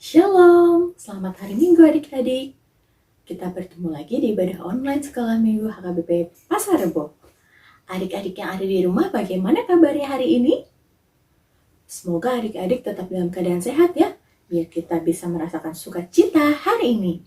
Shalom, selamat hari Minggu adik-adik. Kita bertemu lagi di ibadah online Sekolah Minggu HKBP Pasar Rebo. Adik-adik yang ada di rumah, bagaimana kabarnya hari ini? Semoga adik-adik tetap dalam keadaan sehat ya, biar kita bisa merasakan sukacita hari ini.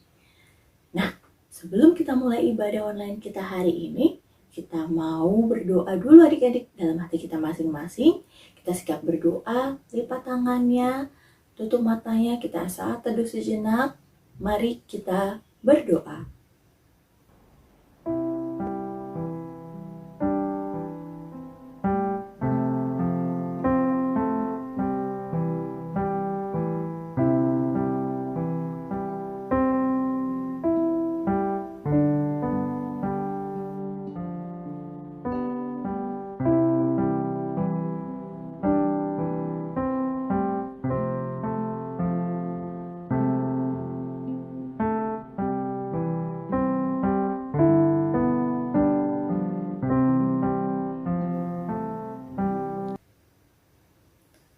Nah, sebelum kita mulai ibadah online kita hari ini, kita mau berdoa dulu adik-adik dalam hati kita masing-masing. Kita sikap berdoa, lipat tangannya, tutup matanya, kita saat teduh sejenak. Mari kita berdoa.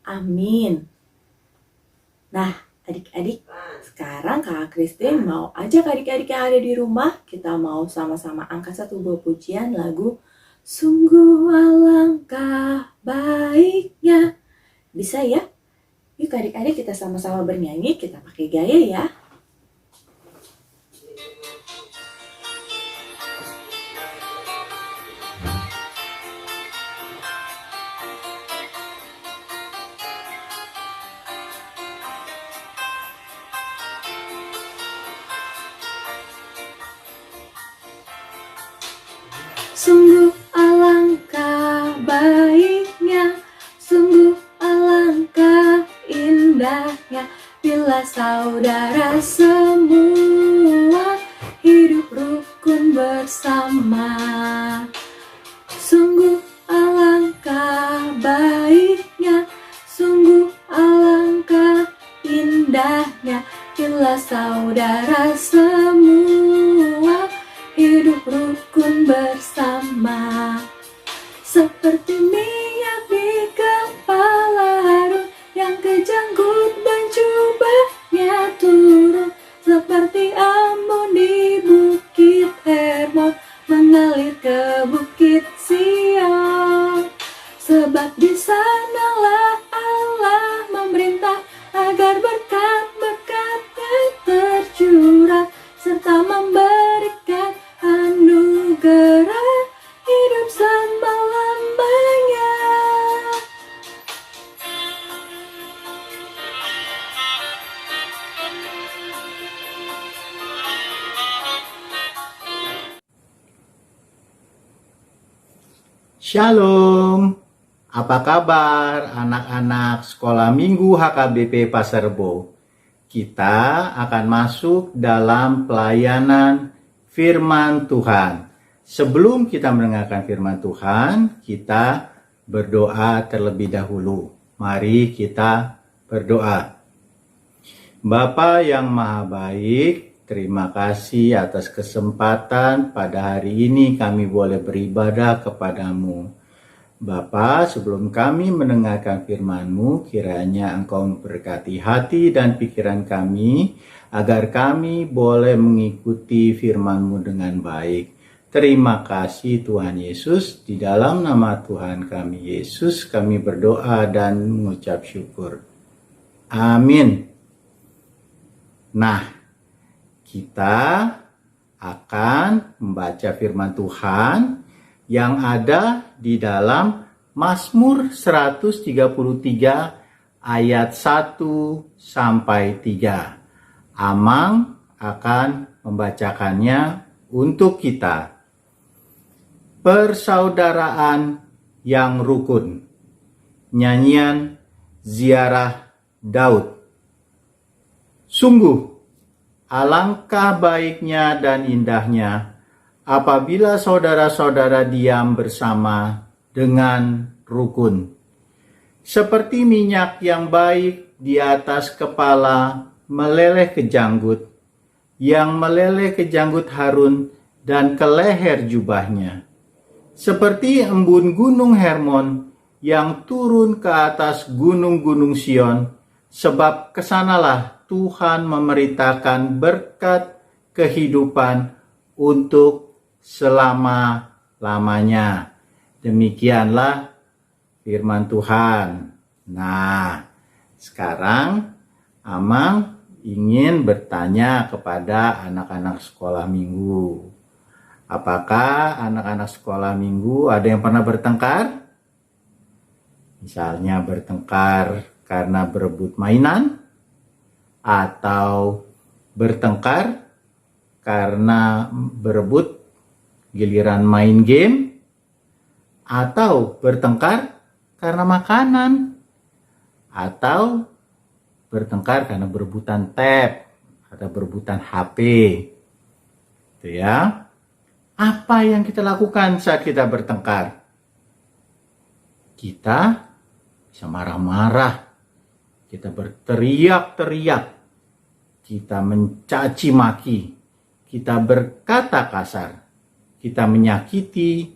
Amin. Nah, adik-adik, sekarang Kak Christine mau ajak adik-adik yang ada di rumah, kita mau sama-sama angkat satu buah pujian lagu Sungguh Alangkah Baiknya. Bisa ya? Yuk adik-adik kita sama-sama bernyanyi, kita pakai gaya ya. Sungguh alangkah baiknya, sungguh alangkah indahnya, bila saudara semua hidup rukun bersama. Sungguh alangkah baiknya, sungguh alangkah indahnya, bila saudara semua hidup rukun bersama. Seperti minyak di kepala Harun yang kejanggut dan jubahnya turun, seperti embun di bukit Hermon mengalir ke bukit Sion. Sebab di sanalah Allah memerintah agar berkat-berkat-Nya tercurah, serta memberikan anugerah hidup selama-lamanya. Shalom, apa kabar anak-anak Sekolah Minggu HKBP Pasar Rebo? Kita akan masuk dalam pelayanan firman Tuhan. Sebelum kita mendengarkan firman Tuhan, kita berdoa terlebih dahulu. Mari kita berdoa. Bapa yang Maha Baik, terima kasih atas kesempatan pada hari ini kami boleh beribadah kepadamu. Bapa, sebelum kami mendengarkan firman-Mu, kiranya Engkau memberkati hati dan pikiran kami, agar kami boleh mengikuti firman-Mu dengan baik. Terima kasih Tuhan Yesus, di dalam nama Tuhan kami Yesus, kami berdoa dan mengucap syukur. Amin. Nah, kita akan membaca firman Tuhan yang ada di dalam Mazmur 133 ayat 1 sampai 3. Amang akan membacakannya untuk kita. Persaudaraan yang rukun. Nyanyian Ziarah Daud. Sungguh alangkah baiknya dan indahnya apabila saudara-saudara diam bersama dengan rukun. Seperti minyak yang baik di atas kepala meleleh ke janggut, yang meleleh ke janggut Harun dan ke leher jubahnya. Seperti embun gunung Hermon yang turun ke atas gunung-gunung Sion, sebab kesanalah Tuhan memerintahkan berkat kehidupan untuk selama-lamanya. Demikianlah firman Tuhan. Nah, sekarang Amang ingin bertanya kepada anak-anak sekolah minggu. Apakah anak-anak sekolah minggu ada yang pernah bertengkar? Misalnya bertengkar karena berebut mainan, atau bertengkar karena berebut giliran main game, atau bertengkar karena makanan, atau bertengkar karena berebutan tab atau berebutan HP. Itu ya. Apa yang kita lakukan saat kita bertengkar? Kita bisa marah-marah, kita berteriak-teriak, kita mencaci maki, kita berkata kasar, kita menyakiti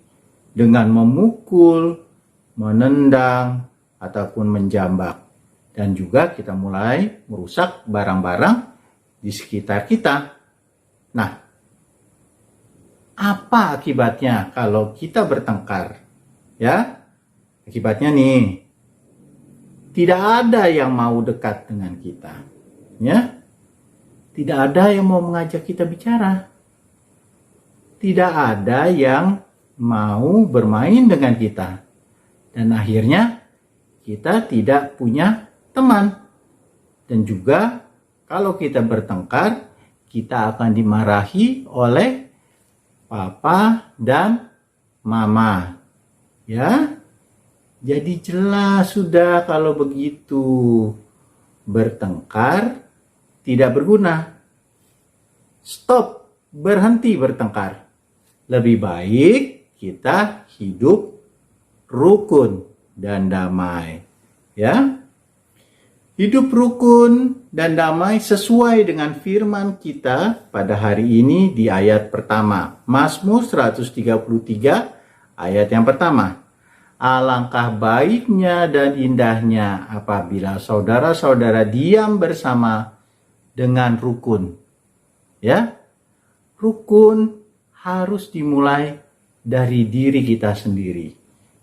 dengan memukul, menendang, ataupun menjambak. Dan juga kita mulai merusak barang-barang di sekitar kita. Nah, apa akibatnya kalau kita bertengkar? Ya, akibatnya nih, tidak ada yang mau dekat dengan kita. Ya, tidak ada yang mau mengajak kita bicara. Tidak ada yang mau bermain dengan kita. Dan akhirnya kita tidak punya teman. Dan juga kalau kita bertengkar, kita akan dimarahi oleh papa dan mama. Ya, jadi jelas sudah kalau begitu. Bertengkar tidak berguna. Stop, berhenti bertengkar. Lebih baik kita hidup rukun dan damai. Ya, hidup rukun dan damai sesuai dengan firman kita pada hari ini di ayat pertama. Mazmur 133 ayat yang pertama. Alangkah baiknya dan indahnya apabila saudara-saudara diam bersama dengan rukun. Ya, rukun harus dimulai dari diri kita sendiri.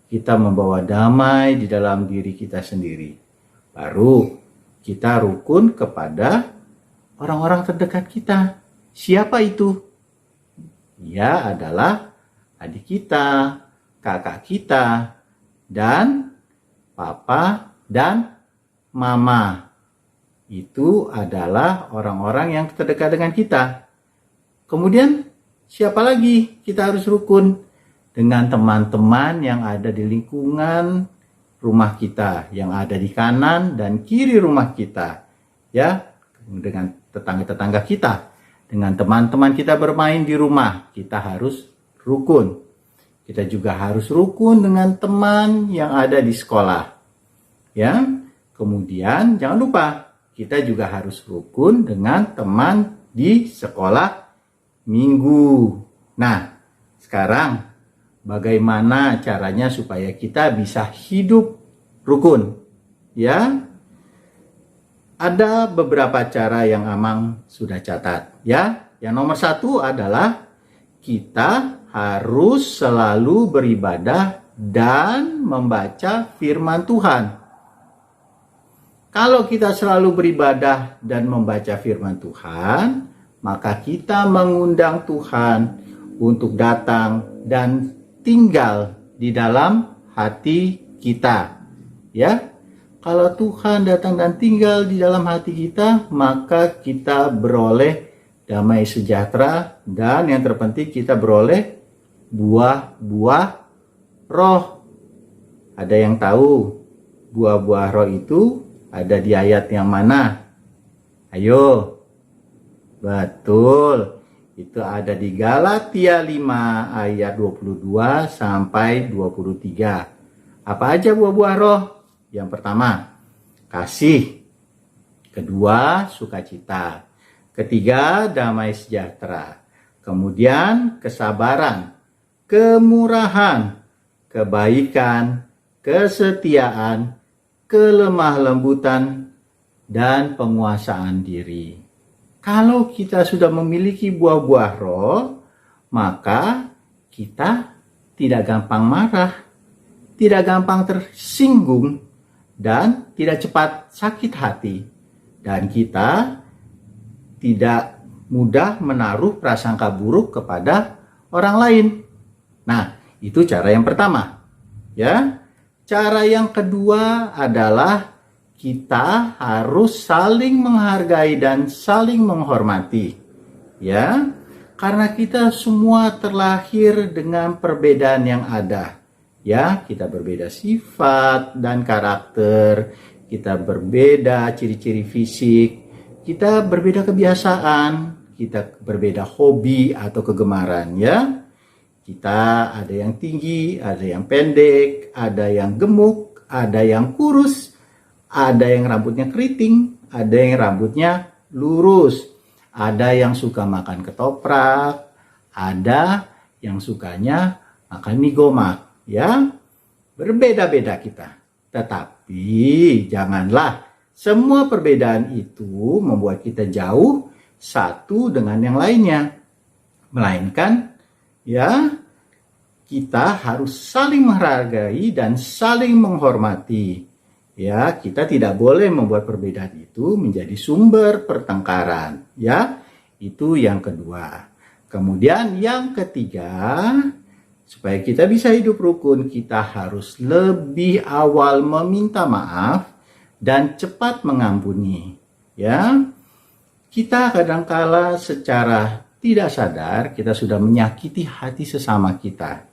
Kita membawa damai di dalam diri kita sendiri. Baru kita rukun kepada orang-orang terdekat kita. Siapa itu? Dia adalah adik kita, kakak kita, dan papa dan mama. Itu adalah orang-orang yang terdekat dengan kita. Kemudian siapa lagi kita harus rukun? Dengan teman-teman yang ada di lingkungan rumah kita, yang ada di kanan dan kiri rumah kita, ya, dengan tetangga-tetangga kita, dengan teman-teman kita bermain di rumah, kita harus rukun. Kita juga harus rukun dengan teman yang ada di sekolah, ya. Kemudian jangan lupa kita juga harus rukun dengan teman di sekolah minggu. Nah, sekarang bagaimana caranya supaya kita bisa hidup rukun? Ya, ada beberapa cara yang Amang sudah catat. Ya, yang nomor satu adalah kita harus selalu beribadah dan membaca firman Tuhan. Kalau kita selalu beribadah dan membaca firman Tuhan, maka kita mengundang Tuhan untuk datang dan tinggal di dalam hati kita. Ya, kalau Tuhan datang dan tinggal di dalam hati kita, maka kita beroleh damai sejahtera, dan yang terpenting kita beroleh buah-buah roh. Ada yang tahu buah-buah roh itu ada di ayat yang mana? Ayo. Betul. Itu ada di Galatia 5 ayat 22 sampai 23. Apa aja buah-buah roh? Yang pertama, kasih. Kedua, sukacita. Ketiga, damai sejahtera. Kemudian, kesabaran, kemurahan, kebaikan, kesetiaan, kelemah lembutan, dan penguasaan diri. Kalau kita sudah memiliki buah-buah roh, maka kita tidak gampang marah, tidak gampang tersinggung, dan tidak cepat sakit hati. Dan kita tidak mudah menaruh prasangka buruk kepada orang lain. Nah, itu cara yang pertama. Ya. Cara yang kedua adalah kita harus saling menghargai dan saling menghormati. Ya. Karena kita semua terlahir dengan perbedaan yang ada. Ya, kita berbeda sifat dan karakter, kita berbeda ciri-ciri fisik, kita berbeda kebiasaan, kita berbeda hobi atau kegemaran, ya. Kita ada yang tinggi, ada yang pendek, ada yang gemuk, ada yang kurus, ada yang rambutnya keriting, ada yang rambutnya lurus, ada yang suka makan ketoprak, ada yang sukanya makan mie gomak, ya. Berbeda-beda kita. Tetapi janganlah semua perbedaan itu membuat kita jauh satu dengan yang lainnya. Melainkan, ya, kita harus saling menghargai dan saling menghormati. Ya, kita tidak boleh membuat perbedaan itu menjadi sumber pertengkaran. Ya, itu yang kedua. Kemudian yang ketiga, supaya kita bisa hidup rukun, kita harus lebih awal meminta maaf dan cepat mengampuni. Ya, kita kadangkala secara tidak sadar kita sudah menyakiti hati sesama kita,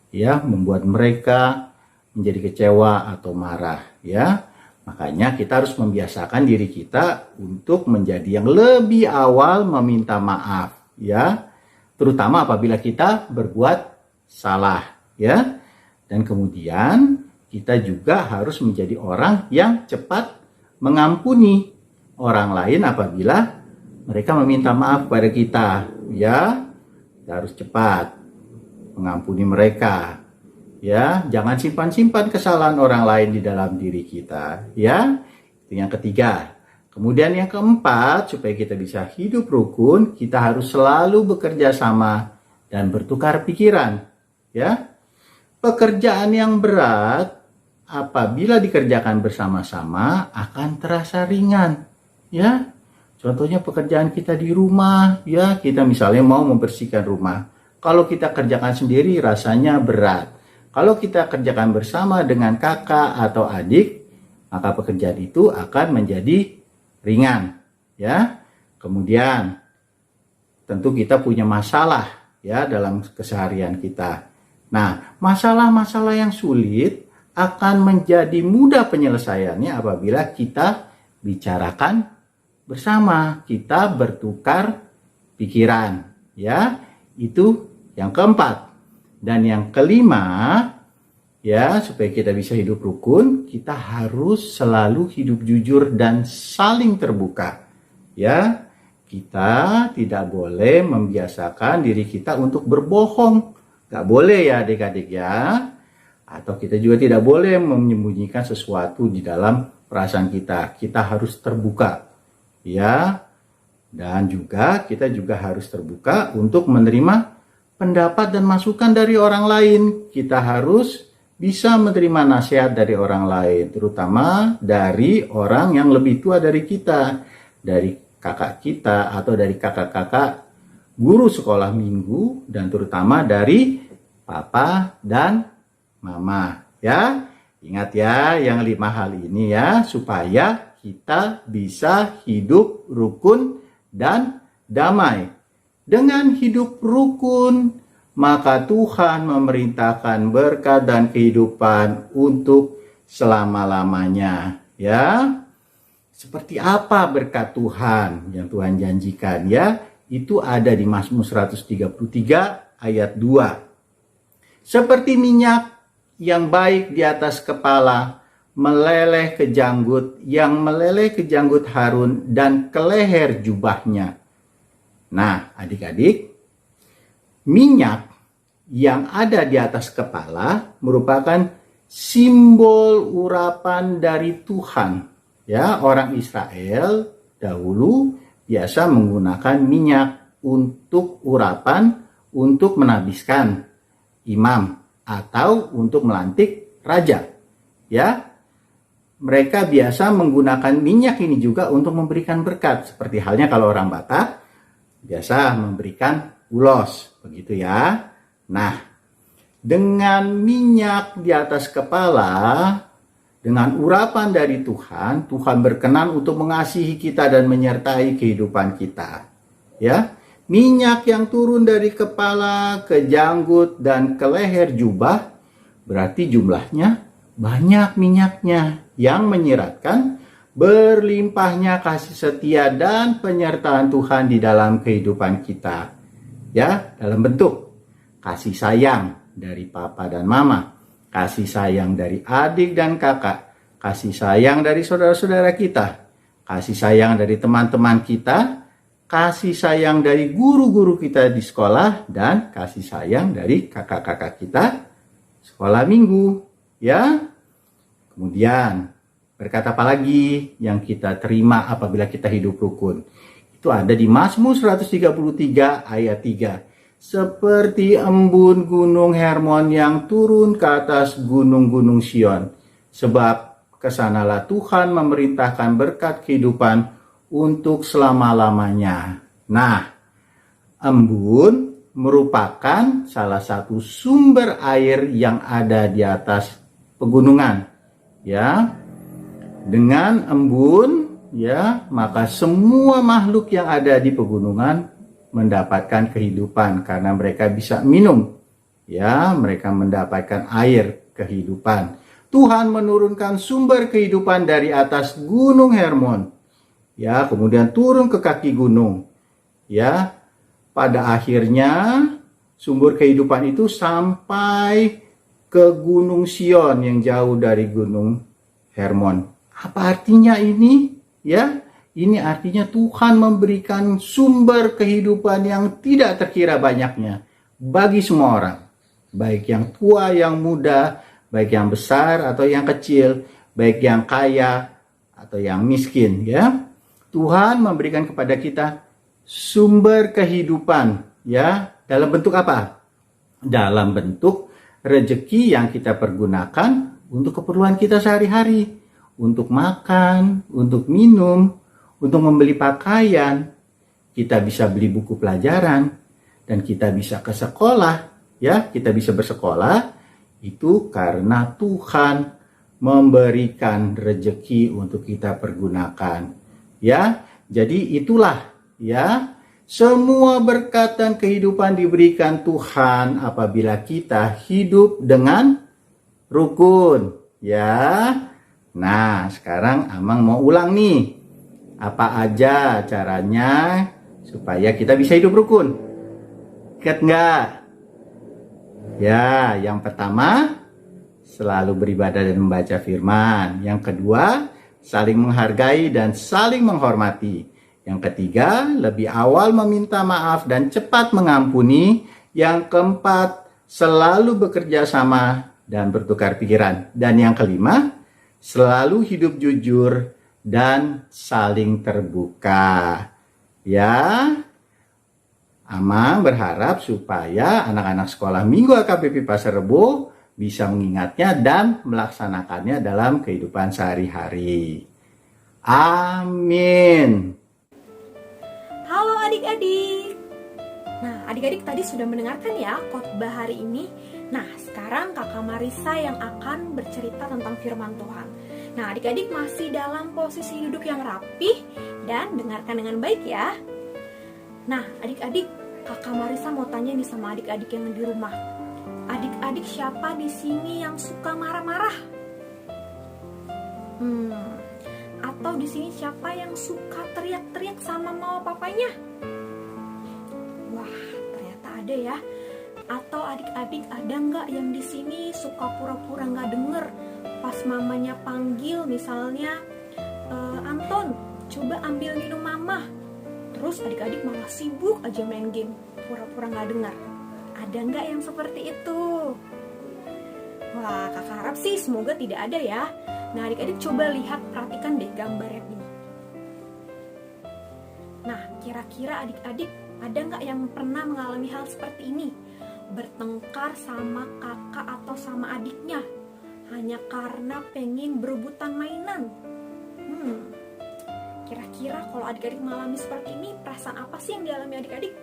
ya, membuat mereka menjadi kecewa atau marah. Ya, makanya kita harus membiasakan diri kita untuk menjadi yang lebih awal meminta maaf. Ya, terutama apabila kita berbuat salah. Ya, dan kemudian kita juga harus menjadi orang yang cepat mengampuni orang lain apabila mereka meminta maaf kepada kita. Ya, kita harus cepat mengampuni mereka. Ya, jangan simpan-simpan kesalahan orang lain di dalam diri kita. Ya, itu yang ketiga. Kemudian yang keempat, supaya kita bisa hidup rukun, kita harus selalu bekerja sama dan bertukar pikiran. Ya, pekerjaan yang berat apabila dikerjakan bersama-sama akan terasa ringan. Ya, contohnya pekerjaan kita di rumah, ya, kita misalnya mau membersihkan rumah. Kalau kita kerjakan sendiri rasanya berat. Kalau kita kerjakan bersama dengan kakak atau adik, maka pekerjaan itu akan menjadi ringan. Ya, kemudian tentu kita punya masalah, ya, dalam keseharian kita. Nah, masalah-masalah yang sulit akan menjadi mudah penyelesaiannya apabila kita bicarakan bersama, kita bertukar pikiran. Ya, itu yang keempat. Dan yang kelima, ya, supaya kita bisa hidup rukun, kita harus selalu hidup jujur dan saling terbuka. Ya, kita tidak boleh membiasakan diri kita untuk berbohong. Gak boleh, ya adik-adik, ya. Atau kita juga tidak boleh menyembunyikan sesuatu di dalam perasaan kita. Kita harus terbuka, ya. Dan juga kita juga harus terbuka untuk menerima pendapat dan masukan dari orang lain. Kita harus bisa menerima nasihat dari orang lain, terutama dari orang yang lebih tua dari kita, dari kakak kita atau dari kakak-kakak guru sekolah minggu, dan terutama dari papa dan mama. Ya, ingat ya yang 5 hal ini, ya, supaya kita bisa hidup rukun dan damai. Dengan hidup rukun, maka Tuhan memerintahkan berkat dan kehidupan untuk selama-lamanya. Ya, seperti apa berkat Tuhan yang Tuhan janjikan? Ya, itu ada di Mazmur 133 ayat 2. Seperti minyak yang baik di atas kepala, meleleh ke janggut, yang meleleh ke janggut Harun dan ke leher jubahnya. Nah, adik-adik, minyak yang ada di atas kepala merupakan simbol urapan dari Tuhan. Ya, orang Israel dahulu biasa menggunakan minyak untuk urapan, untuk menabiskan imam atau untuk melantik raja. Ya, mereka biasa menggunakan minyak ini juga untuk memberikan berkat. Seperti halnya kalau orang Batak biasa memberikan ulos, begitu ya. Nah, dengan minyak di atas kepala, dengan urapan dari Tuhan, Tuhan berkenan untuk mengasihi kita dan menyertai kehidupan kita. Ya, minyak yang turun dari kepala ke janggut dan ke leher jubah, berarti jumlahnya banyak minyaknya yang menyiratkan berlimpahnya kasih setia dan penyertaan Tuhan di dalam kehidupan kita. Ya, dalam bentuk kasih sayang dari papa dan mama, kasih sayang dari adik dan kakak, kasih sayang dari saudara-saudara kita, kasih sayang dari teman-teman kita, kasih sayang dari guru-guru kita di sekolah, dan kasih sayang dari kakak-kakak kita sekolah minggu. Ya, kemudian berkat apa lagi yang kita terima apabila kita hidup rukun? Itu ada di Mazmur 133 ayat 3. Seperti embun gunung Hermon yang turun ke atas gunung-gunung Sion. Sebab kesanalah Tuhan memerintahkan berkat kehidupan untuk selama-lamanya. Nah, embun merupakan salah satu sumber air yang ada di atas pegunungan. Ya, dengan embun, ya, maka semua makhluk yang ada di pegunungan mendapatkan kehidupan karena mereka bisa minum. Ya, mereka mendapatkan air kehidupan. Tuhan menurunkan sumber kehidupan dari atas gunung Hermon. Ya, kemudian turun ke kaki gunung. Ya, pada akhirnya sumber kehidupan itu sampai ke gunung Sion yang jauh dari gunung Hermon. Apa artinya ini? Ya, ini artinya Tuhan memberikan sumber kehidupan yang tidak terkira banyaknya bagi semua orang. Baik yang tua, yang muda, baik yang besar atau yang kecil, baik yang kaya atau yang miskin. Ya, Tuhan memberikan kepada kita sumber kehidupan. Ya, dalam bentuk apa? Dalam bentuk rezeki yang kita pergunakan untuk keperluan kita sehari-hari. Untuk makan, untuk minum, untuk membeli pakaian, kita bisa beli buku pelajaran, dan kita bisa ke sekolah, ya, kita bisa bersekolah, itu karena Tuhan memberikan rezeki untuk kita pergunakan. Ya, jadi itulah, ya, semua berkat dan kehidupan diberikan Tuhan apabila kita hidup dengan rukun, ya. Nah, sekarang Amang mau ulang nih. Apa aja caranya supaya kita bisa hidup rukun? Ingat nggak? Ya, yang pertama, selalu beribadah dan membaca firman. Yang kedua, saling menghargai dan saling menghormati. Yang ketiga, lebih awal meminta maaf dan cepat mengampuni. Yang keempat, selalu bekerja sama dan bertukar pikiran. Dan yang kelima, selalu hidup jujur dan saling terbuka. Ya, Amang berharap supaya anak-anak sekolah minggu AKBP Pasar Rebo bisa mengingatnya dan melaksanakannya dalam kehidupan sehari-hari. Amin. Halo adik-adik. Nah, adik-adik tadi sudah mendengarkan ya khotbah hari ini. Nah, sekarang Kakak Marisa yang akan bercerita tentang firman Tuhan. Nah, adik-adik masih dalam posisi duduk yang rapih dan dengarkan dengan baik ya. Nah, adik-adik, Kakak Marisa mau tanya nih sama adik-adik yang di rumah. Adik-adik siapa di sini yang suka marah-marah? Atau di sini siapa yang suka teriak-teriak sama mama papanya? Wah, ternyata ada ya. Atau adik-adik ada nggak yang di sini suka pura-pura nggak denger pas mamanya panggil, misalnya Anton, coba ambil minum mama. Terus adik-adik malah sibuk aja main game, pura-pura nggak dengar. Ada nggak yang seperti itu? Wah, kakak harap sih semoga tidak ada ya. Nah, adik-adik coba lihat, perhatikan deh gambar yang ini. Nah, kira-kira adik-adik ada nggak yang pernah mengalami hal seperti ini? Bertengkar sama kakak atau sama adiknya hanya karena pengen berebutan mainan. Kira-kira kalau adik-adik mengalami seperti ini, perasaan apa sih yang dialami adik-adik?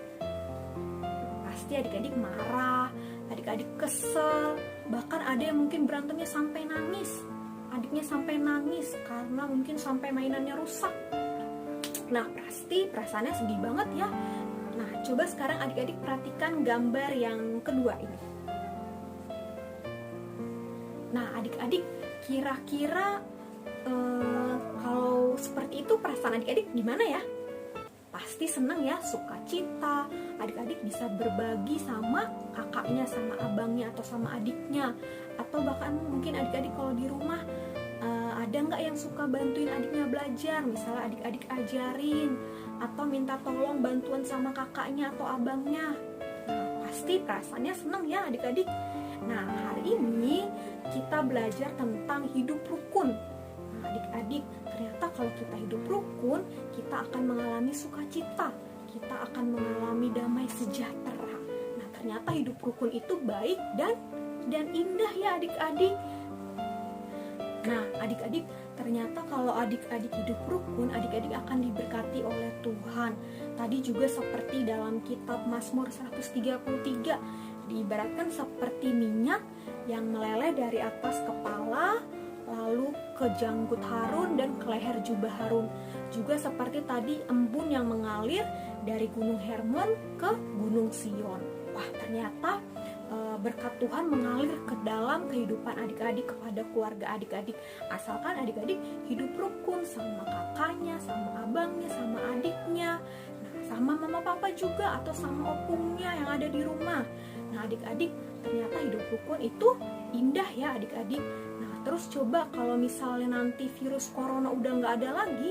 Pasti adik-adik marah, adik-adik kesel, bahkan ada yang mungkin berantemnya sampai nangis. Adiknya sampai nangis karena mungkin sampai mainannya rusak. Nah, pasti perasaannya sedih banget ya. Nah, coba sekarang adik-adik perhatikan gambar yang kedua ini. Nah, adik-adik kira-kira kalau seperti itu perasaan adik-adik gimana ya? Pasti senang ya, sukacita. Adik-adik bisa berbagi sama kakaknya, sama abangnya, atau sama adiknya. Atau bahkan mungkin adik-adik kalau di rumah ada nggak yang suka bantuin adiknya belajar? Misalnya adik-adik ajarin atau minta tolong bantuan sama kakaknya atau abangnya. Nah, pasti perasaannya senang ya adik-adik. Nah, hari ini kita belajar tentang hidup rukun. Nah, adik-adik, ternyata kalau kita hidup rukun, kita akan mengalami sukacita, kita akan mengalami damai sejahtera. Nah, ternyata hidup rukun itu baik dan indah ya adik-adik. Nah, adik-adik, ternyata kalau adik-adik hidup rukun, adik-adik akan diberkati oleh Tuhan. Tadi juga seperti dalam kitab Mazmur 133, diibaratkan seperti minyak yang meleleh dari atas kepala, lalu ke janggut Harun dan ke leher jubah Harun. Juga seperti tadi embun yang mengalir dari Gunung Hermon ke Gunung Sion. Wah, ternyata berkat Tuhan mengalir ke dalam kehidupan adik-adik, kepada keluarga adik-adik. Asalkan adik-adik hidup rukun sama kakaknya, sama abangnya, sama adiknya, sama mama papa juga, atau sama opungnya yang ada di rumah. Nah, adik-adik, ternyata hidup rukun itu indah ya adik-adik. Nah, terus coba kalau misalnya nanti virus corona udah nggak ada lagi,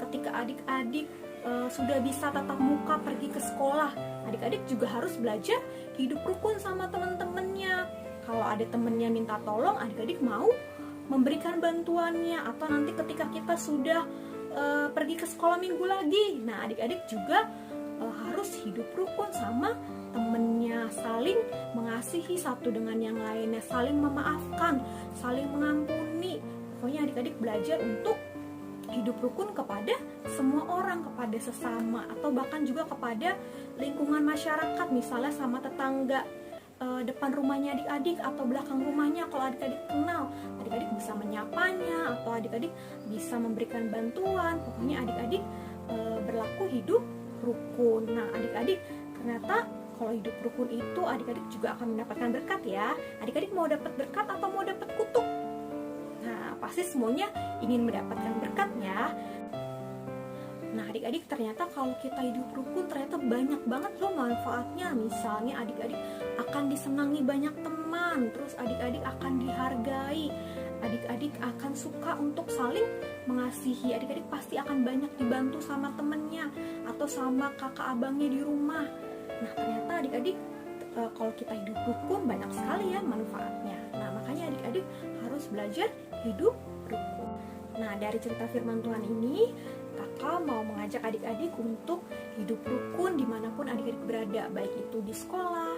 ketika adik-adik sudah bisa tatap muka pergi ke sekolah, adik-adik juga harus belajar hidup rukun sama teman-temannya. Kalau ada temennya minta tolong, adik-adik mau memberikan bantuannya. Atau nanti ketika kita sudah pergi ke sekolah minggu lagi, nah adik-adik juga harus hidup rukun sama temennya, saling mengasihi satu dengan yang lainnya, saling memaafkan, saling mengampuni. Pokoknya adik-adik belajar untuk hidup rukun kepada semua orang, kepada sesama, atau bahkan juga kepada lingkungan masyarakat, misalnya sama tetangga depan rumahnya adik-adik atau belakang rumahnya. Kalau adik-adik kenal, adik-adik bisa menyapanya, atau adik-adik bisa memberikan bantuan. Pokoknya adik-adik berlaku hidup rukun. Nah, adik-adik, ternyata kalau hidup rukun itu adik-adik juga akan mendapatkan berkat ya. Adik-adik mau dapat berkat atau mau dapat kutuk? Nah, pasti semuanya ingin mendapatkan berkatnya. Nah, adik-adik, ternyata kalau kita hidup rukun ternyata banyak banget loh manfaatnya. Misalnya adik-adik akan disenangi banyak teman, terus adik-adik akan dihargai, adik-adik akan suka untuk saling mengasihi, adik-adik pasti akan banyak dibantu sama temennya atau sama kakak abangnya di rumah. Nah, ternyata adik-adik kalau kita hidup rukun banyak sekali ya manfaatnya. Nah, makanya adik-adik harus belajar hidup rukun. Nah, dari cerita firman Tuhan ini, kakak mau mengajak adik-adik untuk hidup rukun dimanapun adik-adik berada, baik itu di sekolah,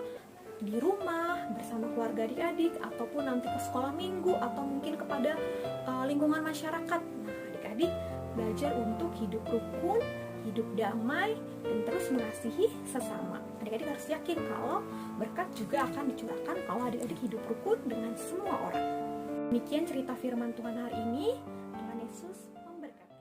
di rumah, bersama keluarga adik-adik, ataupun nanti ke sekolah minggu, atau mungkin kepada lingkungan masyarakat. Nah, adik-adik belajar untuk hidup rukun, hidup damai, dan terus mengasihi sesama. Adik-adik harus yakin kalau berkat juga akan dicurahkan kalau adik-adik hidup rukun dengan semua orang. Demikian cerita firman Tuhan hari ini. Tuhan Yesus memberkati.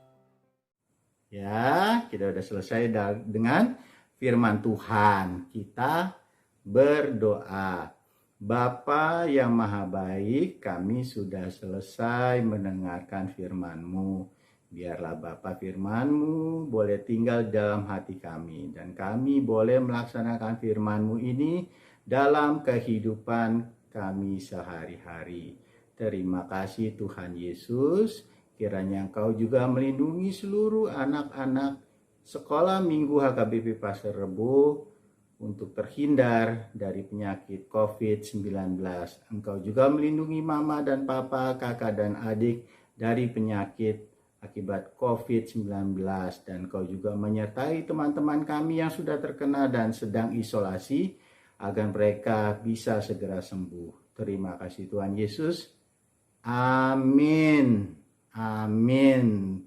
Ya, kita sudah selesai dengan firman Tuhan. Kita berdoa. Bapa yang maha baik, kami sudah selesai mendengarkan firman-Mu. Biarlah Bapa firman-Mu boleh tinggal dalam hati kami, dan kami boleh melaksanakan firman-Mu ini dalam kehidupan kami sehari-hari. Terima kasih Tuhan Yesus, kiranya Engkau juga melindungi seluruh anak-anak sekolah minggu HKBP Pasar Rebo untuk terhindar dari penyakit COVID-19. Engkau juga melindungi mama dan papa, kakak dan adik dari penyakit akibat COVID-19, dan Kau juga menyertai teman-teman kami yang sudah terkena dan sedang isolasi agar mereka bisa segera sembuh. Terima kasih Tuhan Yesus. Amin. Amin.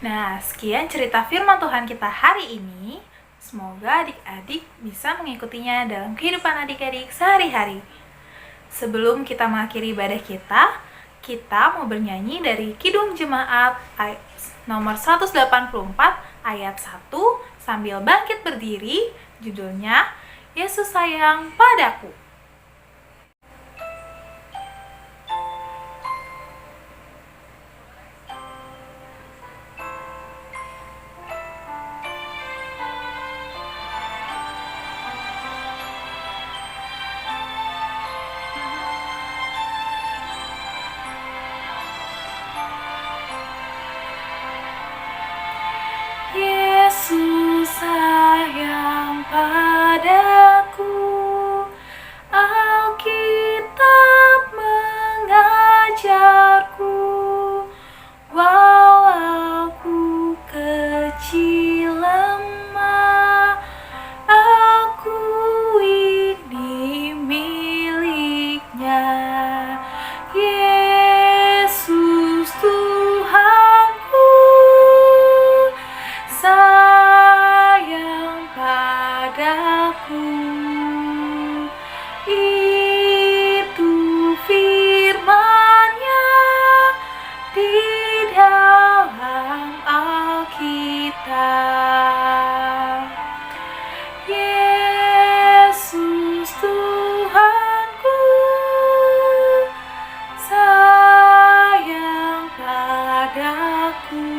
Nah, sekian cerita firman Tuhan kita hari ini. Semoga adik-adik bisa mengikutinya dalam kehidupan adik-adik sehari-hari. Sebelum kita mengakhiri ibadah kita mau bernyanyi dari Kidung Jemaat nomor 184 ayat 1 sambil bangkit berdiri, judulnya Yesus Sayang Padaku. Yesus sayang padaku, Alkitab mengajarku, walau aku kecil lemah, aku ini miliknya. Yesus Tuhanku sayang padaku, itu firman-Nya di dalam Alkitab. Yesus Tuhanku sayang padaku,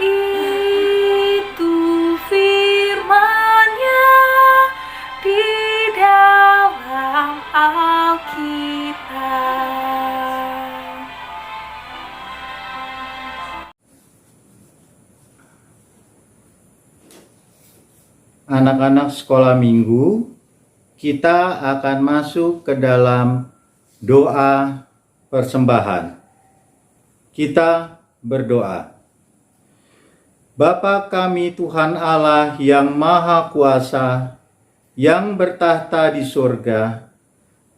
itu firman-Nya di dalam Alkitab. Anak-anak sekolah minggu, kita akan masuk ke dalam doa persembahan. Kita berdoa. Bapa kami Tuhan Allah yang Maha Kuasa, yang bertahta di surga,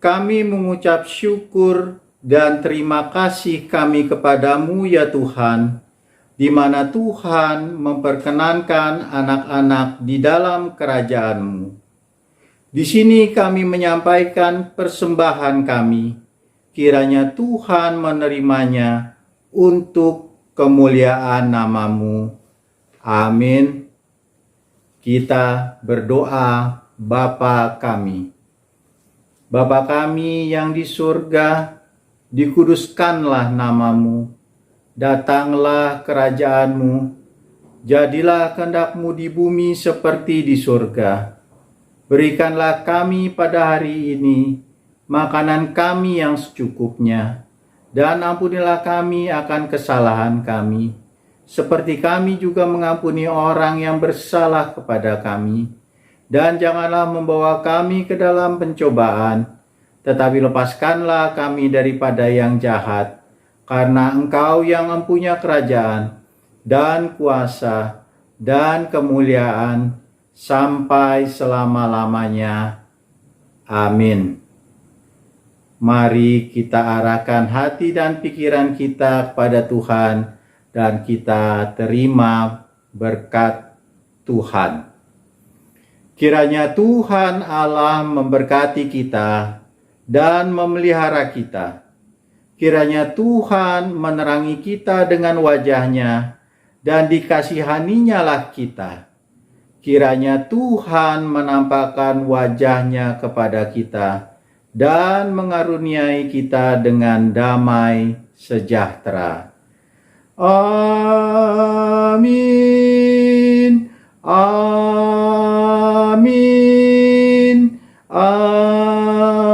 kami mengucap syukur dan terima kasih kami kepadamu ya Tuhan, di mana Tuhan memperkenankan anak-anak di dalam kerajaan-Mu. Di sini kami menyampaikan persembahan kami, kiranya Tuhan menerimanya untuk kemuliaan nama-Mu. Amin. Kita berdoa, Bapa kami. Bapa kami yang di surga, dikuduskanlah nama-Mu. Datanglah kerajaan-Mu, jadilah kehendak-Mu di bumi seperti di surga. Berikanlah kami pada hari ini makanan kami yang secukupnya, dan ampunilah kami akan kesalahan kami, seperti kami juga mengampuni orang yang bersalah kepada kami. Dan janganlah membawa kami ke dalam pencobaan, tetapi lepaskanlah kami daripada yang jahat. Karena Engkau yang mempunyai kerajaan dan kuasa dan kemuliaan sampai selama-lamanya. Amin. Mari kita arahkan hati dan pikiran kita kepada Tuhan dan kita terima berkat Tuhan. Kiranya Tuhan Allah memberkati kita dan memelihara kita. Kiranya Tuhan menerangi kita dengan wajah-Nya dan dikasihani-Nya lah kita. Kiranya Tuhan menampakkan wajah-Nya kepada kita dan mengaruniai kita dengan damai sejahtera. Amin. Amin. Amin.